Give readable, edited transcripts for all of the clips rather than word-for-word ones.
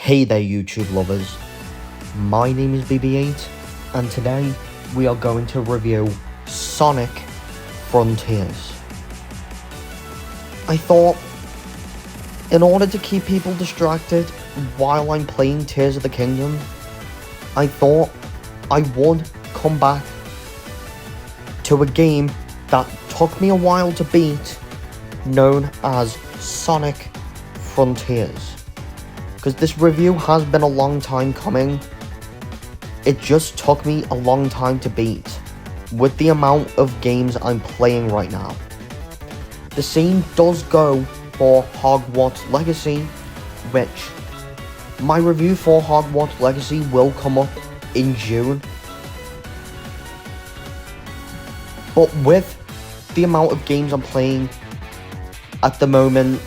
Hey there YouTube lovers, my name is BB8 and today we are going to review Sonic Frontiers. I thought, in order to keep people distracted while I'm playing Tears of the Kingdom, I thought I would come back to a game that took me a while to beat, known as Sonic Frontiers. Because this review has been a long time coming. It just took me a long time to beat, with the amount of games I'm playing right now. The same does go for Hogwarts Legacy, which my review for Hogwarts Legacy will come up in June. But with the amount of games I'm playing at the moment,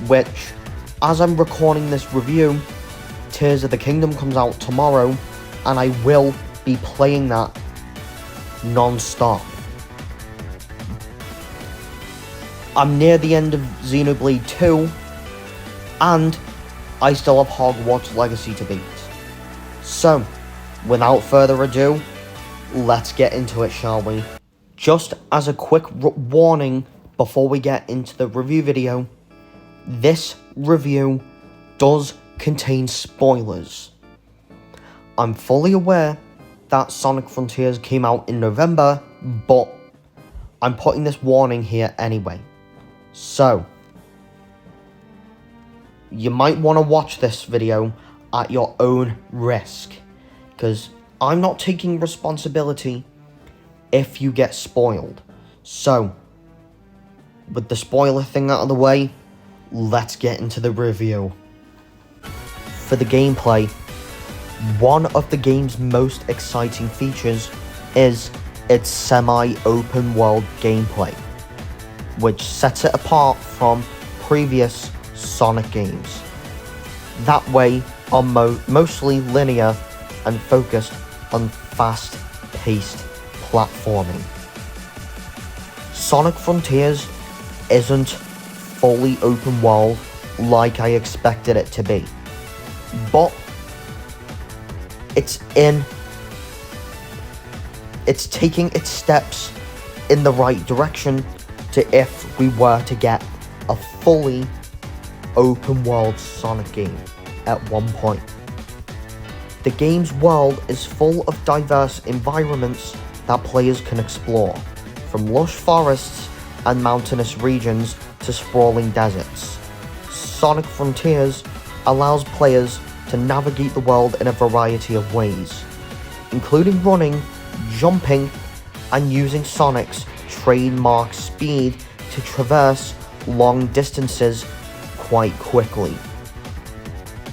which, as I'm recording this review, Tears of the Kingdom comes out tomorrow, and I will be playing that non-stop. I'm near the end of Xenoblade 2, and I still have Hogwarts Legacy to beat. So, without further ado, let's get into it, shall we? Just as a quick warning before we get into the review video, this review does contain spoilers. I'm fully aware that Sonic Frontiers came out in November, but I'm putting this warning here anyway. So, you might want to watch this video at your own risk, because I'm not taking responsibility if you get spoiled. So, with the spoiler thing out of the way, let's get into the review. For the gameplay, one of the game's most exciting features is its semi-open world gameplay, which sets it apart from previous Sonic games. That way are mostly linear and focused on fast-paced platforming. Sonic Frontiers isn't fully open world like I expected it to be, but it's taking its steps in the right direction to if we were to get a fully open world Sonic game at one point. The game's world is full of diverse environments that players can explore, from lush forests and mountainous regions to sprawling deserts. Sonic Frontiers allows players to navigate the world in a variety of ways, including running, jumping, and using Sonic's trademark speed to traverse long distances quite quickly.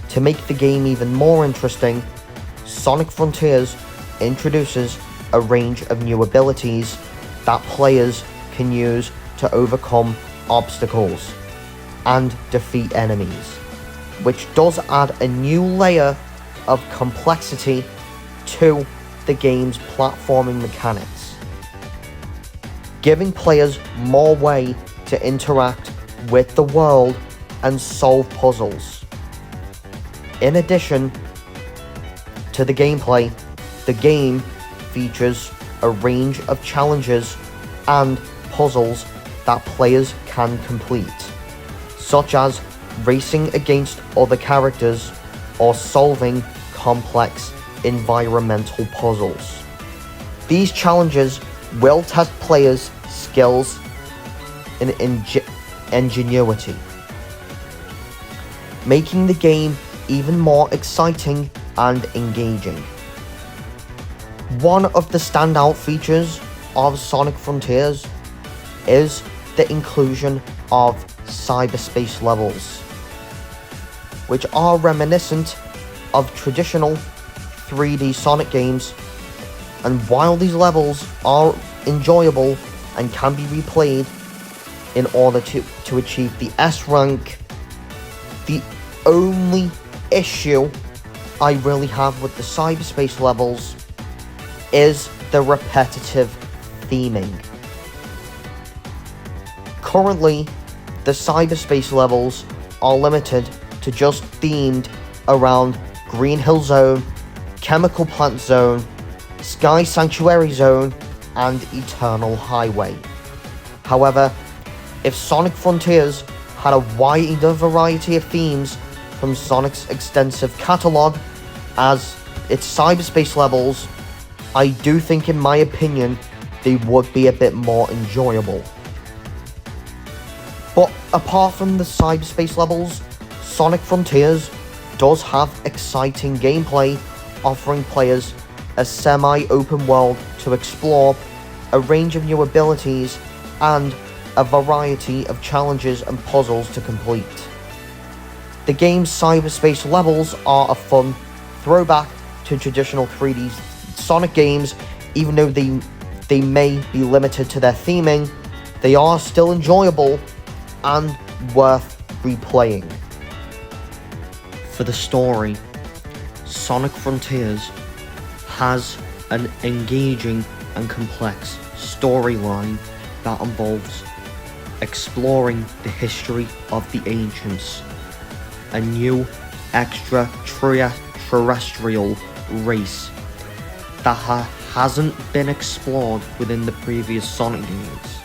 To make the game even more interesting, Sonic Frontiers introduces a range of new abilities that players can use to overcome obstacles and defeat enemies, which does add a new layer of complexity to the game's platforming mechanics, giving players more way to interact with the world and solve puzzles. In addition to the gameplay, the game features a range of challenges and puzzles that players can complete, such as racing against other characters or solving complex environmental puzzles. These challenges will test players' skills and ingenuity, making the game even more exciting and engaging. One of the standout features of Sonic Frontiers is the inclusion of cyberspace levels, which are reminiscent of traditional 3D Sonic games, and while these levels are enjoyable and can be replayed in order to achieve the S rank, the only issue I really have with the cyberspace levels is the repetitive theming. Currently, the cyberspace levels are limited to just themed around Green Hill Zone, Chemical Plant Zone, Sky Sanctuary Zone, and Eternal Highway. However, if Sonic Frontiers had a wider variety of themes from Sonic's extensive catalogue as its cyberspace levels, I do think, in my opinion, they would be a bit more enjoyable. But apart from the cyberspace levels, Sonic Frontiers does have exciting gameplay, offering players a semi-open world to explore, a range of new abilities, and a variety of challenges and puzzles to complete. The game's cyberspace levels are a fun throwback to traditional 3D Sonic games. Even though they may be limited to their theming, they are still enjoyable and worth replaying. For the story, Sonic Frontiers has an engaging and complex storyline that involves exploring the history of the ancients, a new extraterrestrial race that hasn't been explored within the previous Sonic games.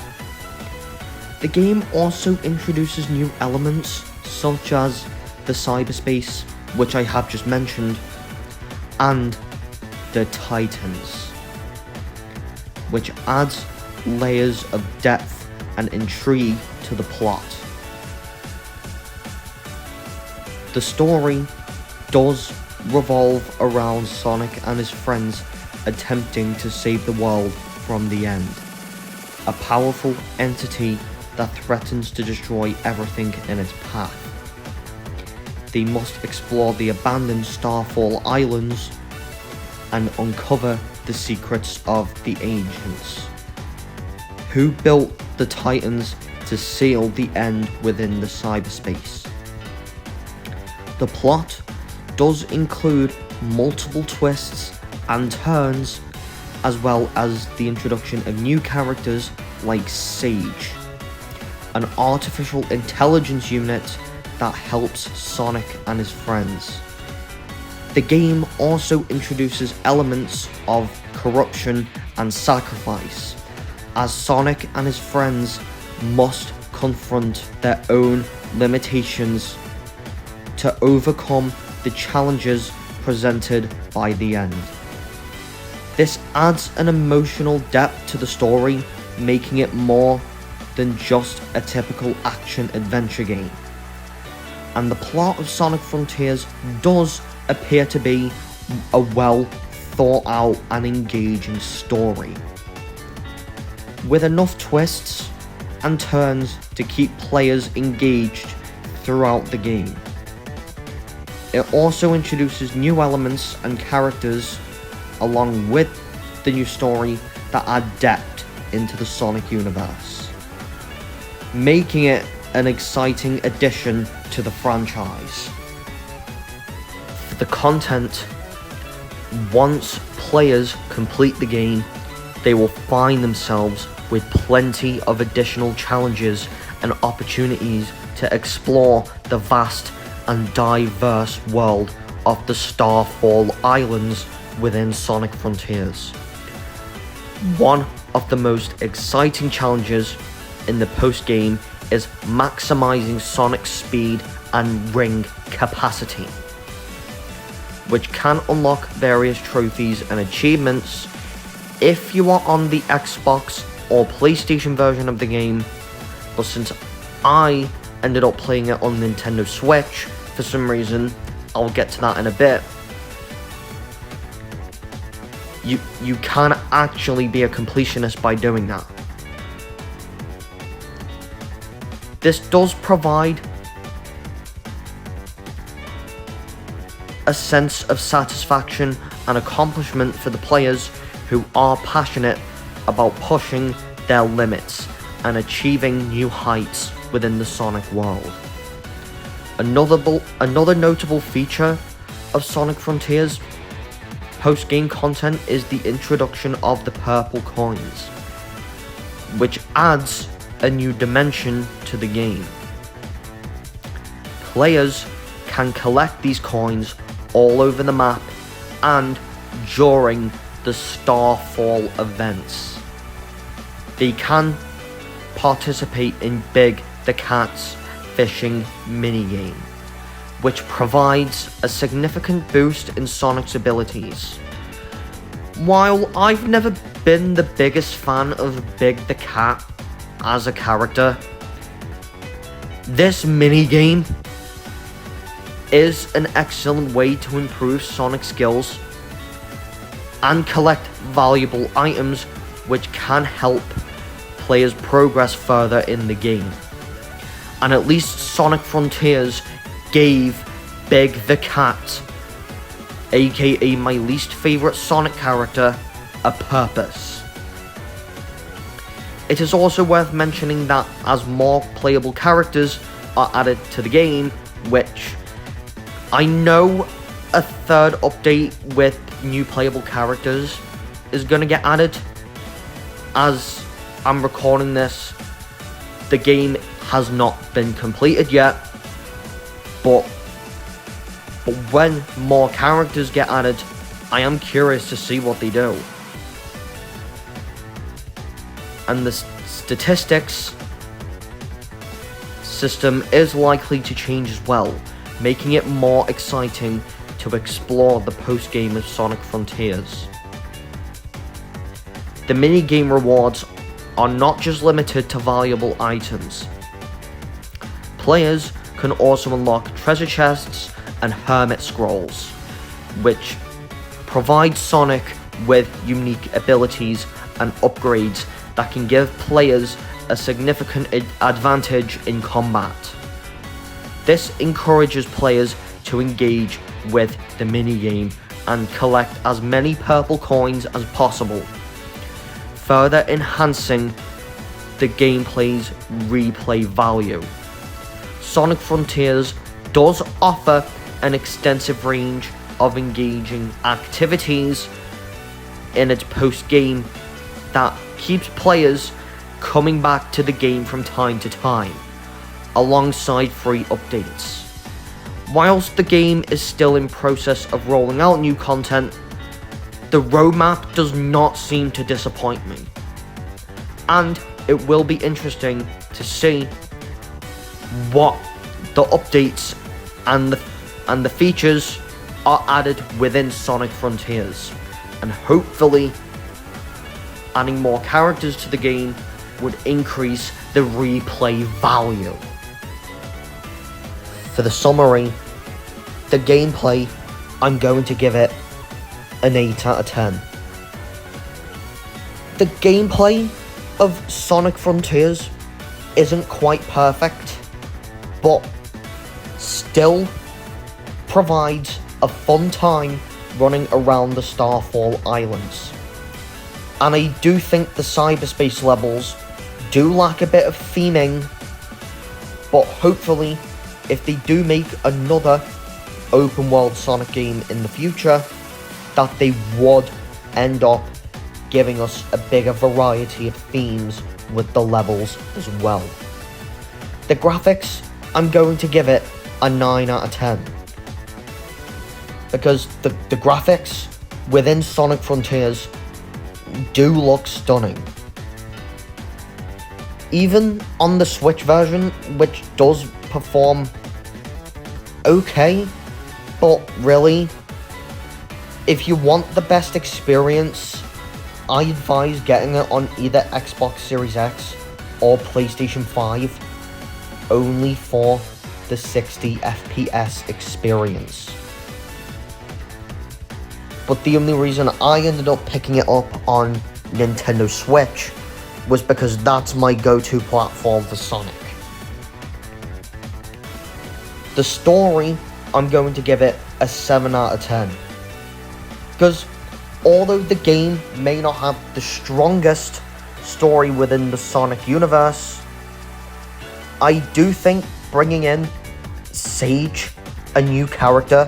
The game also introduces new elements such as the cyberspace, which I have just mentioned, and the Titans, which adds layers of depth and intrigue to the plot. The story does revolve around Sonic and his friends attempting to save the world from the end, a powerful entity that threatens to destroy everything in its path. They must explore the abandoned Starfall Islands and uncover the secrets of the ancients, who built the Titans to seal the end within the cyberspace. The plot does include multiple twists and turns, as well as the introduction of new characters like Sage, an artificial intelligence unit that helps Sonic and his friends. The game also introduces elements of corruption and sacrifice, as Sonic and his friends must confront their own limitations to overcome the challenges presented by the end. This adds an emotional depth to the story, making it more than just a typical action-adventure game. And the plot of Sonic Frontiers does appear to be a well thought out and engaging story, with enough twists and turns to keep players engaged throughout the game. It also introduces new elements and characters along with the new story that add depth into the Sonic universe, making it an exciting addition to the franchise. For the content, once players complete the game, they will find themselves with plenty of additional challenges and opportunities to explore the vast and diverse world of the Starfall Islands within Sonic Frontiers. One of the most exciting challenges in the post-game is maximizing Sonic's speed and ring capacity, which can unlock various trophies and achievements if you are on the Xbox or PlayStation version of the game. But since I ended up playing it on Nintendo Switch for some reason, I'll get to that in a bit, you can actually be a completionist by doing that. This does provide a sense of satisfaction and accomplishment for the players who are passionate about pushing their limits and achieving new heights within the Sonic world. Another notable feature of Sonic Frontiers post-game content is the introduction of the purple coins, which adds a new dimension to the game. Players can collect these coins all over the map and during the Starfall events. They can participate in Big the Cat's fishing minigame, which provides a significant boost in Sonic's abilities. While I've never been the biggest fan of Big the Cat as a character, this minigame is an excellent way to improve Sonic skills and collect valuable items which can help players progress further in the game. And at least Sonic Frontiers gave Big the Cat, aka my least favourite Sonic character, a purpose. It is also worth mentioning that as more playable characters are added to the game, which I know a third update with new playable characters is going to get added. As I'm recording this, the game has not been completed yet, but when more characters get added, I am curious to see what they do. And the statistics system is likely to change as well, making it more exciting to explore the post-game of Sonic Frontiers. The mini-game rewards are not just limited to valuable items. Players can also unlock treasure chests and hermit scrolls, which provide Sonic with unique abilities and upgrades that can give players a significant advantage in combat. This encourages players to engage with the minigame and collect as many purple coins as possible, further enhancing the gameplay's replay value. Sonic Frontiers does offer an extensive range of engaging activities in its post-game that keeps players coming back to the game from time to time, alongside free updates. Whilst the game is still in process of rolling out new content, the roadmap does not seem to disappoint me, and it will be interesting to see what the updates and the features are added within Sonic Frontiers, and hopefully adding more characters to the game would increase the replay value. For the summary, the gameplay, I'm going to give it an 8 out of 10. The gameplay of Sonic Frontiers isn't quite perfect, but still provides a fun time running around the Starfall Islands. And I do think the cyberspace levels do lack a bit of theming, but hopefully if they do make another open world Sonic game in the future, that they would end up giving us a bigger variety of themes with the levels as well. The graphics, I'm going to give it a 9 out of 10. Because the graphics within Sonic Frontiers do look stunning. Even on the Switch version, which does perform okay, but really, if you want the best experience, I advise getting it on either Xbox Series X or PlayStation 5, only for the 60 FPS experience. But the only reason I ended up picking it up on Nintendo Switch was because that's my go-to platform for Sonic. The story, I'm going to give it a 7 out of 10. Because although the game may not have the strongest story within the Sonic universe, I do think bringing in Sage, a new character,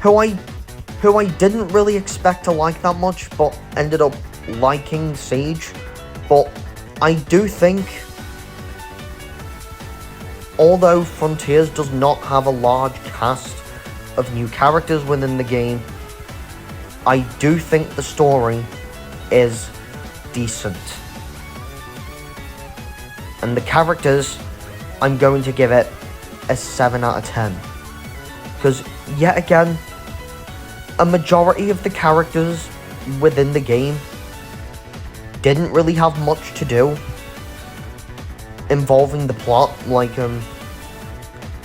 who I didn't really expect to like that much, but ended up liking Sage. But I do think although Frontiers does not have a large cast of new characters within the game, I do think the story is decent. And the characters, I'm going to give it a 7 out of 10. Because, yet again, a majority of the characters within the game didn't really have much to do involving the plot. Like,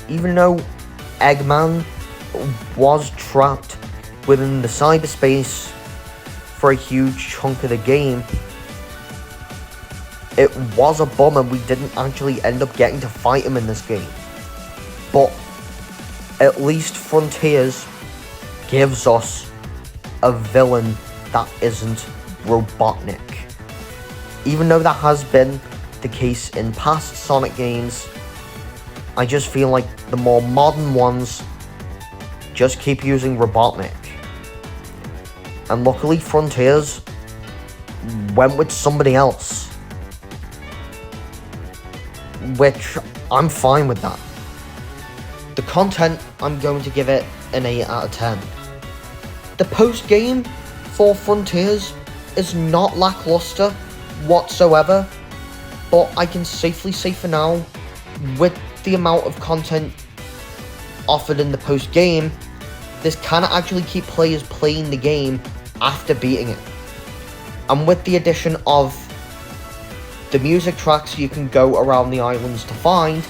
even though Eggman was trapped within the cyberspace for a huge chunk of the game, it was a bummer we didn't actually end up getting to fight him in this game. But at least Frontiers gives us a villain that isn't Robotnik. Even though that has been the case in past Sonic games, I just feel like the more modern ones just keep using Robotnik. And luckily Frontiers went with somebody else, which I'm fine with that. The content, I'm going to give it an 8 out of 10. The post-game for Frontiers is not lackluster whatsoever, but I can safely say for now, with the amount of content offered in the post-game, this can actually keep players playing the game after beating it. And with the addition of the music tracks you can go around the islands to find,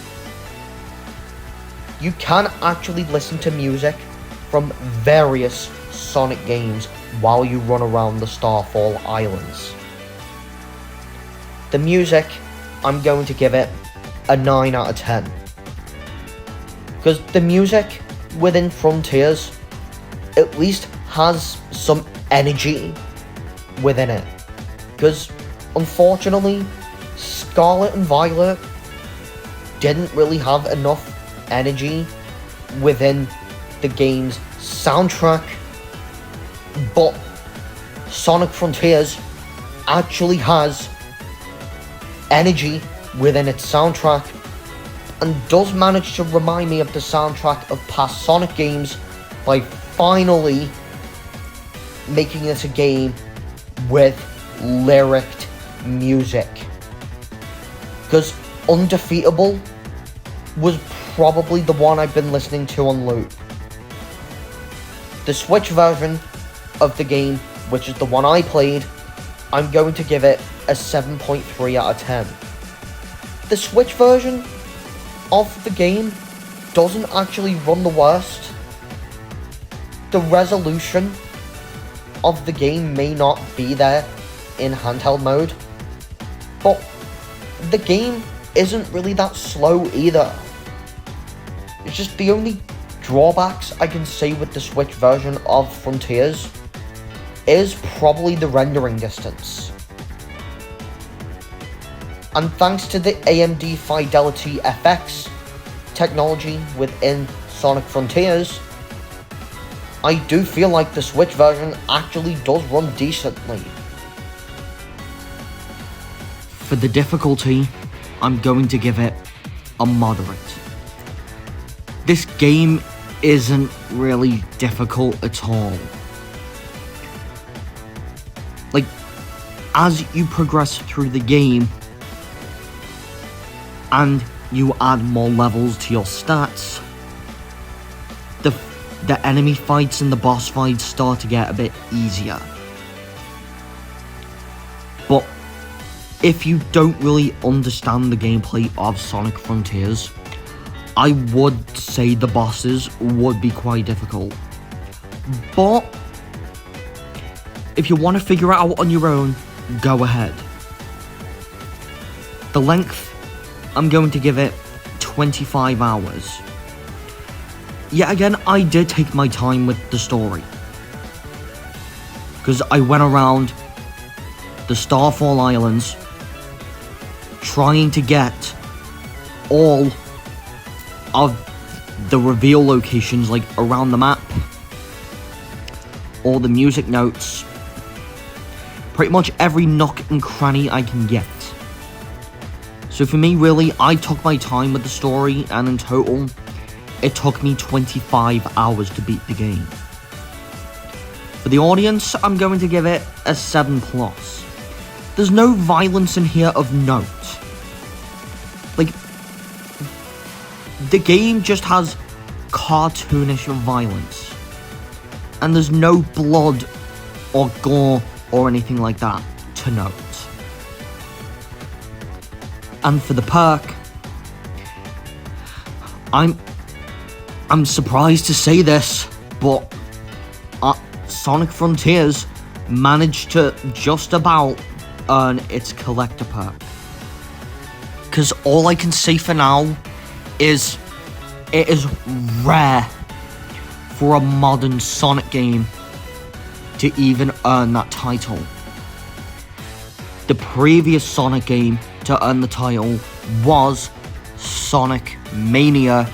you can actually listen to music from various Sonic games while you run around the Starfall Islands. The music, I'm going to give it a 9 out of 10. Because the music within Frontiers at least has some energy within it. Because unfortunately, Scarlet and Violet didn't really have enough energy within the game's soundtrack, but Sonic Frontiers actually has energy within its soundtrack and does manage to remind me of the soundtrack of past Sonic games by finally making this a game with lyricked music. Because Undefeatable was probably the one I've been listening to on loop. The Switch version of the game, which is the one I played, I'm going to give it a 7.3 out of 10. The Switch version of the game doesn't actually run the worst. The resolution of the game may not be there in handheld mode, but the game isn't really that slow either. It's just the only drawbacks I can say with the Switch version of Frontiers is probably the rendering distance. And thanks to the AMD Fidelity FX technology within Sonic Frontiers, I do feel like the Switch version actually does run decently. For the difficulty, I'm going to give it a moderate. This game isn't really difficult at all. Like, as you progress through the game and you add more levels to your stats, the enemy fights and the boss fights start to get a bit easier. But if you don't really understand the gameplay of Sonic Frontiers, I would say the bosses would be quite difficult. But if you want to figure it out on your own, go ahead. The length, I'm going to give it 25 hours. Yet again, I did take my time with the story, because I went around the Starfall Islands trying to get all of the reveal locations, like around the map, all the music notes, pretty much every nook and cranny I can get. So for me, really, I took my time with the story, and in total, it took me 25 hours to beat the game. For the audience, I'm going to give it a 7+. There's no violence in here of note. Like, the game just has cartoonish violence. And there's no blood or gore or anything like that to note. And for the perk, I'm surprised to say this, but Sonic Frontiers managed to just about earn its collector perk. Because all I can say for now is it is rare for a modern Sonic game to even earn that title. The previous Sonic game to earn the title was Sonic Mania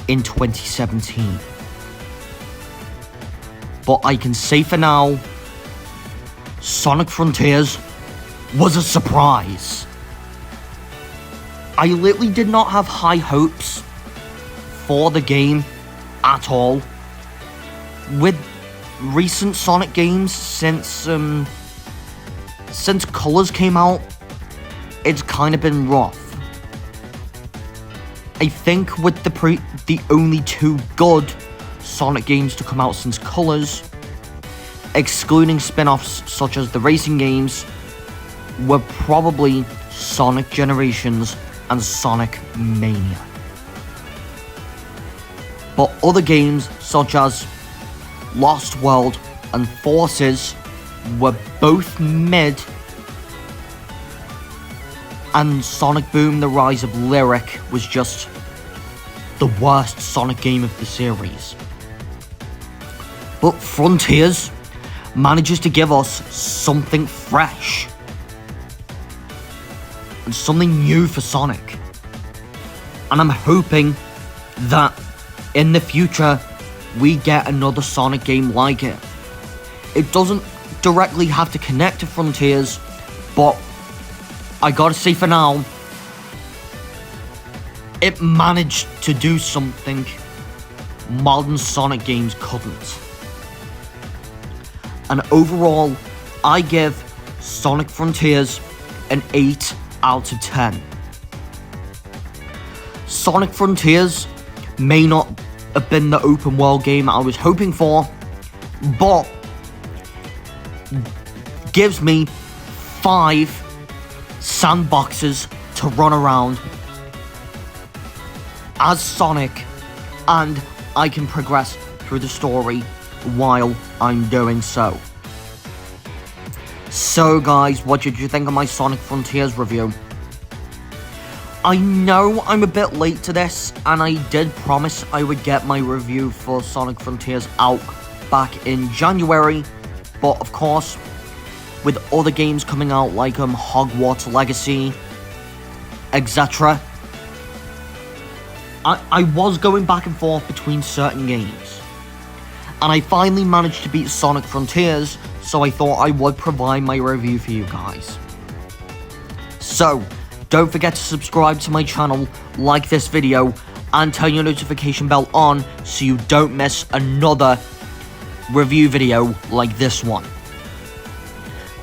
in 2017. But I can say for now, Sonic Frontiers was a surprise. I literally did not have high hopes for the game at all. With recent Sonic games since Colors came out, it's kind of been rough. I think with the only two good Sonic games to come out since Colors, excluding spin-offs such as the racing games, were probably Sonic Generations and Sonic Mania. But other games such as Lost World and Forces were both mid, and Sonic Boom: The Rise of Lyric was just the worst Sonic game of the series. But Frontiers manages to give us something fresh and something new for Sonic. And I'm hoping that in the future we get another Sonic game like it. It doesn't directly have to connect to Frontiers, but I gotta say for now, it managed to do something modern Sonic games couldn't. And overall, I give Sonic Frontiers an 8 out of 10. Sonic Frontiers may not have been the open world game I was hoping for, but gives me 5 sandboxes to run around as Sonic, and I can progress through the story while I'm doing so. So guys, what did you think of my Sonic Frontiers review? I know I'm a bit late to this, and I did promise I would get my review for Sonic Frontiers out back in January, but of course, with other games coming out like Hogwarts Legacy, etc., I was going back and forth between certain games, and I finally managed to beat Sonic Frontiers, so I thought I would provide my review for you guys. So, don't forget to subscribe to my channel, like this video, and turn your notification bell on so you don't miss another review video like this one.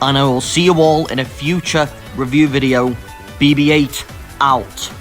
And I will see you all in a future review video. BB8 out.